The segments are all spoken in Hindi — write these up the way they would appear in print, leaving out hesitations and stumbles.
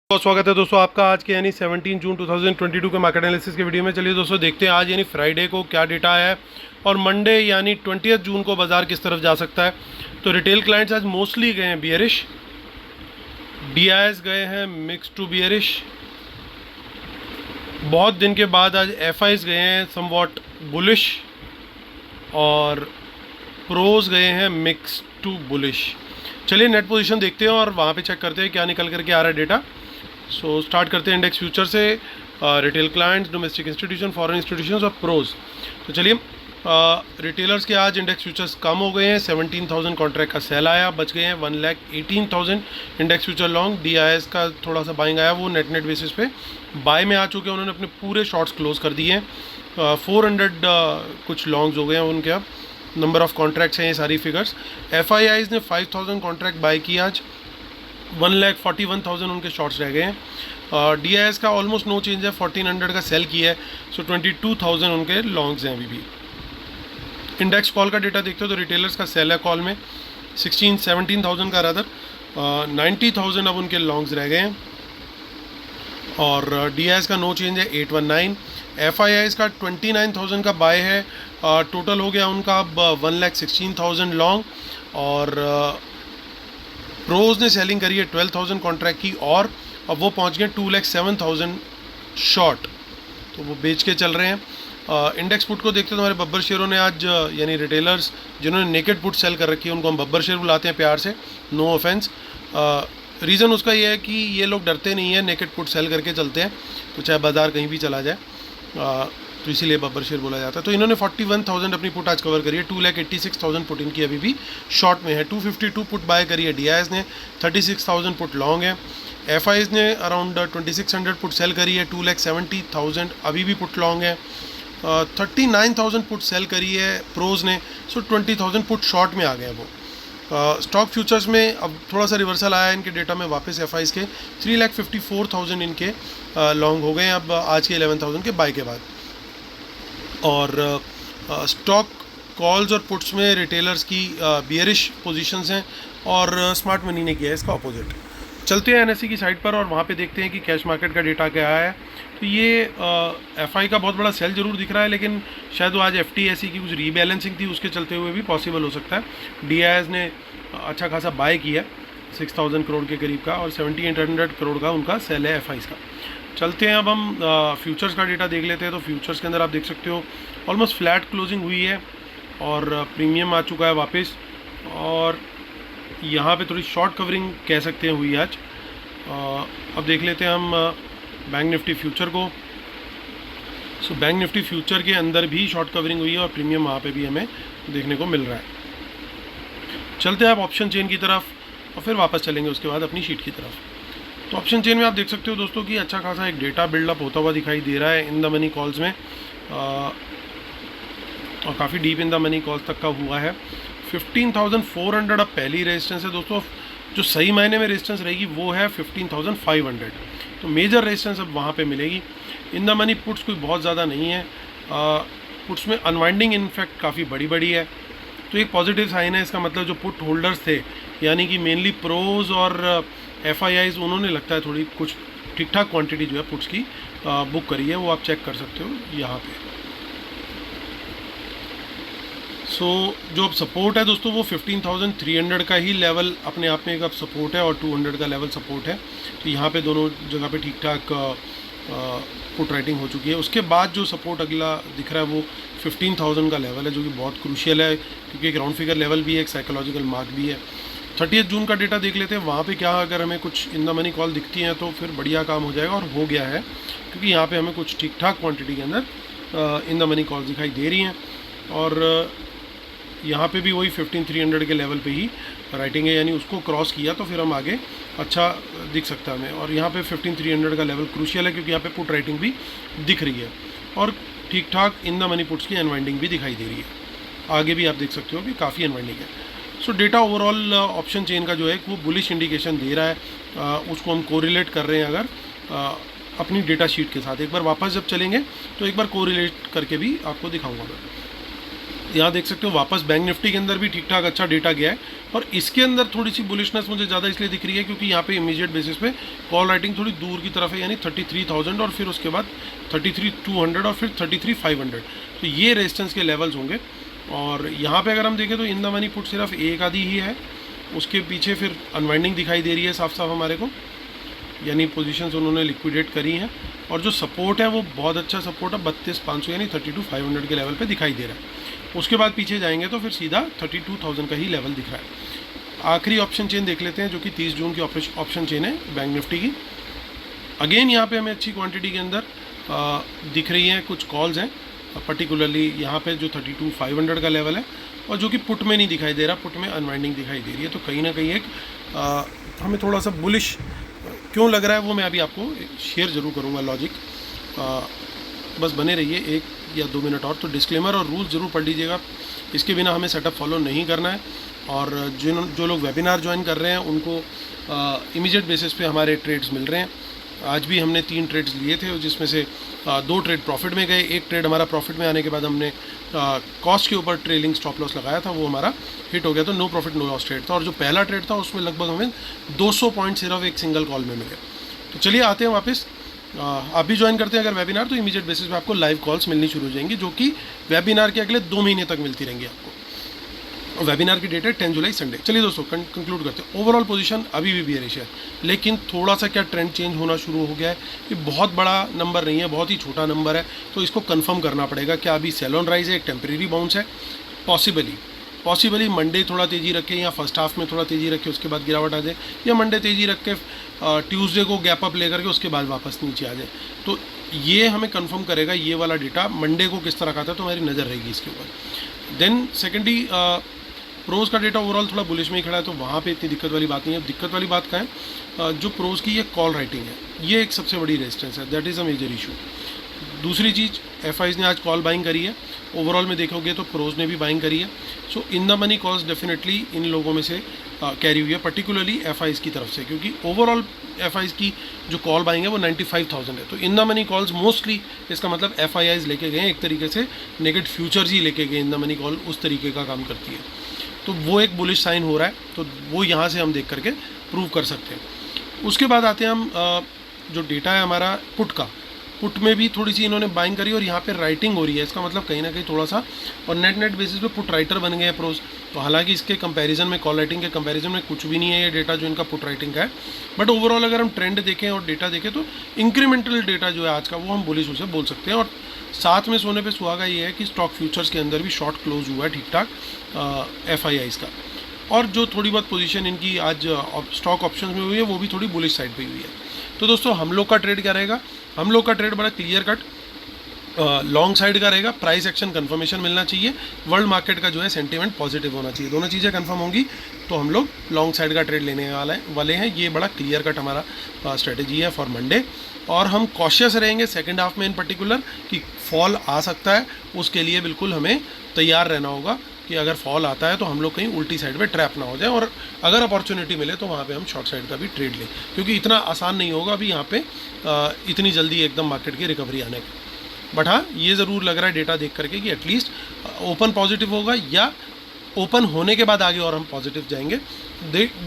बहुत स्वागत है दोस्तों आपका आज के यानी 17 जून 2022 के मार्केट एनालिसिस के वीडियो में। चलिए दोस्तों देखते हैं आज यानी फ्राइडे को क्या डेटा है और मंडे यानी 20 जून को बाजार किस तरफ जा सकता है। तो रिटेल क्लाइंट्स आज मोस्टली गए हैं बियरिश, डीआईएस गए हैं मिक्स टू बियरिश। बहुत दिन के बाद आज एफआईज गए हैं समवॉट बुलिश और प्रोज गए हैं मिक्स टू बुलिश। चलिए नेट पोजीशन देखते हैं और वहाँ पे चेक करते हैं क्या निकल करके आ रहा है डेटा। सो स्टार्ट करते हैं इंडेक्स फ्यूचर से, retail clients, domestic institution, foreign institutions और प्रोज। तो चलिए रिटेलर्स के आज इंडेक्स फ्यूचर्स कम हो गए हैं, 17,000 कॉन्ट्रैक्ट का सेल आया, बच गए हैं 1,18,000 इंडेक्स फ्यूचर लॉन्ग। डीआईएस का थोड़ा सा बाइंग आया, वो नेट बेसिस पे बाय में आ चुके हैं, उन्होंने अपने पूरे शॉर्ट्स क्लोज कर दिए हैं। 400 कुछ लॉन्ग्स हो गए हैं उनके। अब नंबर ऑफ कॉन्ट्रैक्ट्स हैं ये सारी फिगर्स। एफआईआईज ने 5,000 कॉन्ट्रैक्ट बाय किया आज, 1,41,000 उनके शॉर्ट्स रह गए हैं। डीआईएस का ऑलमोस्ट नो चेंज है, 1,400 का सेल किया है, सो 22,000 उनके लॉन्ग्स हैं अभी भी। इंडेक्स कॉल का डेटा देखते हो तो रिटेलर्स का सेल है कॉल में 17,000 का रादर, 90,000 अब उनके लॉन्ग्स रह गए हैं। और डीआईएस का नो चेंज है 819। एफआईआईज का 29,000 का बाय है, टोटल हो गया उनका अब 1,16,000 लॉन्ग। और प्रोज ने सेलिंग करी है 12,000 कॉन्ट्रैक्ट की और अब वो पहुंच गए 2,07,000 शॉर्ट, तो वो बेच के चल रहे हैं। इंडेक्स पुट को देखते तो हमारे बब्बर शेयरों ने आज यानी रिटेलर्स जिन्होंने नेकेड पुट सेल कर रखी है उनको हम बब्बर शेयर बुलाते हैं प्यार से, नो ऑफेंस। रीज़न उसका ये है कि ये लोग डरते नहीं हैं, नेकेड पुट सेल करके चलते हैं, तो चाहे बाज़ार कहीं भी चला जाए, तो इसीलिए बब्बर शेयर बोला जाता है। तो इन्होंने 41,000 अपनी पुट आज कवर करी है, 2,86,000 पुट इनकी अभी भी शॉर्ट में है। 252 पुट बाय करी है डीआईएस ने, 36,000 पुट लॉन्ग है। एफआईज ने अराउंड 2,600 पुट सेल करी है, 2,70,000 अभी भी पुट लॉन्ग है। 39,000 पुट सेल करी है प्रोज ने, सो 20,000 पुट शॉर्ट में आ गए वो। स्टॉक फ्यूचर्स में अब थोड़ा सा रिवर्सल आया है इनके डेटा में वापस। एफआईज के 3,54,000 इनके लॉन्ग हो गए हैं अब आज के 11,000 के बाय के बाद। और स्टॉक कॉल्स और पुट्स में रिटेलर्स की बियरिश पोजीशंस हैं और स्मार्ट मनी ने किया है इसका अपोजिट। चलते हैं एनएससी की साइड पर और वहाँ पे देखते हैं कि कैश मार्केट का डेटा क्या है। तो ये एफआई का बहुत बड़ा सेल जरूर दिख रहा है, लेकिन शायद वो आज एफटीएससी की कुछ रीबैलेंसिंग थी उसके चलते हुए भी पॉसिबल हो सकता है। डीआईएस ने अच्छा खासा बाय किया 6,000 करोड़ के करीब का और 7,800 करोड़ का उनका सेल है एफआईज का। चलते हैं अब हम फ्यूचर्स का डेटा देख लेते हैं। तो फ्यूचर्स के अंदर आप देख सकते हो ऑलमोस्ट फ्लैट क्लोजिंग हुई है और प्रीमियम आ चुका है वापस, और यहाँ पे थोड़ी शॉर्ट कवरिंग कह सकते हैं हुई आज। अब देख लेते हैं हम बैंक निफ्टी फ्यूचर को। सो बैंक निफ्टी फ्यूचर के अंदर भी शॉर्ट कवरिंग हुई है और प्रीमियम वहाँ पे भी हमें देखने को मिल रहा है। चलते हैं आप ऑप्शन चेन की तरफ और फिर वापस चलेंगे उसके बाद अपनी शीट की तरफ। तो ऑप्शन चेन में आप देख सकते हो दोस्तों कि अच्छा खासा एक डेटा बिल्डअप होता हुआ दिखाई दे रहा है इन द मनी कॉल्स में, और काफ़ी deep in the money calls तक का हुआ है। 15,400 अब पहली रेजिस्टेंस है दोस्तों, जो सही मायने में रेजिस्टेंस रहेगी वो है 15,500, तो मेजर रेजिस्टेंस अब वहाँ पे मिलेगी। इन द मनी पुट्स कोई बहुत ज़्यादा नहीं है, पुट्स में अनवाइंडिंग इनफैक्ट काफ़ी बड़ी है, तो एक पॉजिटिव साइन है। इसका मतलब जो पुट होल्डर्स थे यानी कि मेनली प्रोज और एफआईआईज, उन्होंने लगता है थोड़ी कुछ ठीक ठाक क्वांटिटी जो है पुट्स की बुक करी है, वो आप चेक कर सकते हो यहाँ पे। सो जो अब सपोर्ट है दोस्तों वो 15,300 का ही लेवल अपने आप में एक अब सपोर्ट है और 200 का लेवल सपोर्ट है, तो यहाँ पे दोनों जगह पे ठीक ठाक पुट राइटिंग हो चुकी है। उसके बाद जो सपोर्ट अगला दिख रहा है वो 15,000 का लेवल है, जो कि बहुत क्रूशियल है क्योंकि एक राउंड फिगर लेवल भी है, एक साइकोलॉजिकल मार्क भी है। 30 जून का डेटा देख लेते हैं, वहाँ पे क्या अगर हमें कुछ इन द मनी कॉल दिखती हैं तो फिर बढ़िया काम हो जाएगा, और हो गया है क्योंकि यहाँ पे हमें कुछ ठीक ठाक क्वांटिटी के अंदर इन द मनी कॉल दिखाई दे रही हैं। और यहाँ पे भी वही 15,300 के लेवल पे ही राइटिंग है, यानी उसको क्रॉस किया तो फिर हम आगे अच्छा दिख सकता है हमें। और यहाँ पे 15,300 का लेवल क्रूशियल है क्योंकि यहाँ पे पुट राइटिंग भी दिख रही है और ठीक ठाक इन द मनी पुट्स की अनवाइंडिंग भी दिखाई दे रही है। आगे भी आप देख सकते हो कि काफ़ी अनवाइंडिंग है। सो डेटा ओवरऑल ऑप्शन चेन का जो है वो बुलिश इंडिकेशन दे रहा है, उसको हम कोरिलेट कर रहे हैं अगर अपनी डेटा शीट के साथ। एक बार वापस जब चलेंगे तो एक बार कोरिलेट करके भी आपको दिखाऊंगा मैं। यहाँ देख सकते हो वापस बैंक निफ्टी के अंदर भी ठीक ठाक अच्छा डेटा गया है, और इसके अंदर थोड़ी सी बुलिशनेस मुझे ज़्यादा इसलिए दिख रही है क्योंकि यहाँ पे इमीडिएट बेसिस पे कॉल राइटिंग थोड़ी दूर की तरफ है, यानी 33,000 और फिर उसके बाद 33,200 और फिर 33,500, तो ये रेजिस्टेंस के लेवल्स होंगे। और यहाँ पे अगर हम देखें तो इन द मनी पुट सिर्फ एक आधी ही है, उसके पीछे फिर अनवाइंडिंग दिखाई दे रही है साफ साफ हमारे को, यानी पोजीशंस उन्होंने लिक्विडेट करी हैं। और जो सपोर्ट है वो बहुत अच्छा सपोर्ट है, 32,500 यानी 32,500 के लेवल पे दिखाई दे रहा है। उसके बाद पीछे जाएंगे तो फिर सीधा 32,000 का ही लेवल दिख रहा है। आखिरी ऑप्शन चेन देख लेते हैं जो कि 30 जून की ऑप्शन चेन है बैंक निफ्टी की। अगेन यहाँ पे हमें अच्छी क्वांटिटी के अंदर दिख रही हैं कुछ कॉल्स हैं, पर्टिकुलरली यहाँ पे जो 32,500 का लेवल है, और जो कि पुट में नहीं दिखाई दे रहा, पुट में अनवाइंडिंग दिखाई दे रही है। तो कहीं ना कहीं एक हमें थोड़ा सा बुलिश क्यों लग रहा है वो मैं अभी आपको शेयर ज़रूर करूँगा लॉजिक। बस बने रहिए 1 या 2 मिनट और। तो डिस्क्लेमर और रूल्स ज़रूर पढ़ लीजिएगा, इसके बिना हमें सेटअप फॉलो नहीं करना है। और जो लोग वेबिनार ज्वाइन कर रहे हैं उनको इमीडिएट बेसिस पे हमारे ट्रेड्स मिल रहे हैं। आज भी हमने 3 ट्रेड्स लिए थे जिसमें से 2 ट्रेड प्रॉफिट में गए, एक ट्रेड हमारा प्रॉफिट में आने के बाद हमने कॉस्ट के ऊपर ट्रेलिंग स्टॉप लॉस लगाया था, वो हमारा हिट हो गया, तो no profit no loss trade था। और जो पहला ट्रेड था उसमें लगभग हमें 200 पॉइंट सिर्फ एक सिंगल कॉल में मिले। तो चलिए आते हैं वापस, आप भी ज्वाइन करते हैं अगर वेबिनार, तो इमीडिएट बेसिस पे आपको लाइव कॉल्स मिलनी शुरू हो जाएंगी, जो कि वेबिनार के अगले 2 महीने तक मिलती रहेंगी आपको। वेबिनार की डेट है 10 जुलाई संडे। चलिए दोस्तों कंक्लूड करते हैं। ओवरऑल पोजीशन अभी भी बेयरिश है, लेकिन थोड़ा सा क्या ट्रेंड चेंज होना शुरू हो गया है। ये बहुत बड़ा नंबर नहीं है, बहुत ही छोटा नंबर है, तो इसको कंफर्म करना पड़ेगा। क्या अभी सेल ऑन राइज है, एक टेम्परेरी बाउंस है? पॉसिबली मंडे थोड़ा तेज़ी रखे या फर्स्ट हाफ में थोड़ा तेज़ी रखे उसके बाद गिरावट आ जाए, या मंडे तेज़ी रख के ट्यूसडे को गैप अप लेकर के उसके बाद वापस नीचे आ जाए। तो ये हमें कंफर्म करेगा ये वाला डेटा मंडे को किस तरह का था, तो हमारी नज़र रहेगी इसके ऊपर। देन सेकेंडली प्रोज का डेटा ओवरऑल थोड़ा बुलिश में ही खड़ा है, तो वहाँ पे इतनी दिक्कत वाली बात नहीं है। दिक्कत वाली बात क्या है, जो प्रोज की ये कॉल राइटिंग है, ये एक सबसे बड़ी रेजिस्टेंस है, that is a major issue. दूसरी चीज़, एफआईज ने आज कॉल बाइंग करी है, ओवरऑल में देखोगे तो प्रोज ने भी बाइंग करी है। So in the money calls definitely इन लोगों में से कैरी हुई है, पर्टिकुलरली एफआईज की तरफ से, क्योंकि ओवरऑल एफआईज की जो कॉल बाइंग है वो 95,000 है। तो इन द मनी कॉल्स मोस्टली, इसका मतलब एफआईआईज लेके गए, एक तरीके से नेगेटिव फ्यूचर्स ही लेके गए। इन द मनी कॉल उस तरीके का काम करती है, तो वो एक बुलिश साइन हो रहा है, तो वो यहाँ से हम देख करके प्रूव कर सकते हैं। उसके बाद आते हैं हम जो डेटा है हमारा पुट का, पुट में भी थोड़ी सी इन्होंने बाइंग करी और यहाँ पे राइटिंग हो रही है, इसका मतलब कहीं ना कहीं थोड़ा सा, और नेट बेसिस पे पुट राइटर बन गए हैं प्रोज। तो हालांकि इसके कंपैरिजन में, कॉल राइटिंग के कंपैरिजन में कुछ भी नहीं है ये डेटा जो इनका पुट राइटिंग का है, बट ओवरऑल अगर हम ट्रेंड देखें और डेटा देखें तो इंक्रीमेंटल डेटा जो है आज का, वो हम बुलिश उसे बोल सकते हैं। और साथ में सोने पे सुहागा ये है कि स्टॉक फ्यूचर्स के अंदर भी शॉर्ट क्लोज हुआ है ठीक ठाक एफआईआईज का, और जो थोड़ी बहुत पोजीशन इनकी आज स्टॉक ऑप्शंस में हुई है वो भी थोड़ी बुलिश साइड पे हुई है। तो दोस्तों हम लोग का ट्रेड क्या रहेगा, हम लोग का ट्रेड बड़ा क्लियर कट लॉन्ग साइड का रहेगा। प्राइस एक्शन कंफर्मेशन मिलना चाहिए, वर्ल्ड मार्केट का जो है सेंटीमेंट पॉजिटिव होना चाहिए, दोनों चीज़ें कंफर्म होंगी तो हम लोग लॉन्ग साइड का ट्रेड लेने वाले हैं। ये बड़ा क्लियर कट हमारा स्ट्रेटेजी है फॉर मंडे। और हम कॉशियस रहेंगे सेकंड हाफ में इन पर्टिकुलर कि फॉल आ सकता है, उसके लिए बिल्कुल हमें तैयार रहना होगा कि अगर फॉल आता है तो हम लोग कहीं उल्टी साइड पे ट्रैप ना हो जाए, और अगर अपॉर्चुनिटी मिले तो वहाँ पे हम शॉर्ट साइड का भी ट्रेड लें, क्योंकि इतना आसान नहीं होगा अभी यहाँ पे इतनी जल्दी एकदम मार्केट की रिकवरी आने का। बट हाँ, ये ज़रूर लग रहा है डेटा देख करके कि एटलीस्ट ओपन पॉजिटिव होगा, या ओपन होने के बाद आगे और हम पॉजिटिव जाएंगे,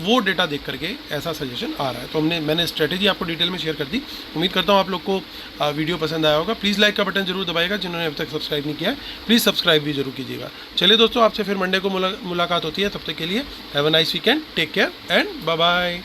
वो डेटा देख करके ऐसा सजेशन आ रहा है। तो मैंने स्ट्रेटेजी आपको डिटेल में शेयर कर दी। उम्मीद करता हूँ आप लोग को वीडियो पसंद आया होगा। प्लीज़ लाइक का बटन जरूर दबाएगा, जिन्होंने अभी तक सब्सक्राइब नहीं किया है प्लीज़ सब्सक्राइब भी जरूर कीजिएगा। चलिए दोस्तों, आपसे फिर मंडे को मुलाकात होती है, तब तक के लिए have a nice weekend, take care and bye bye.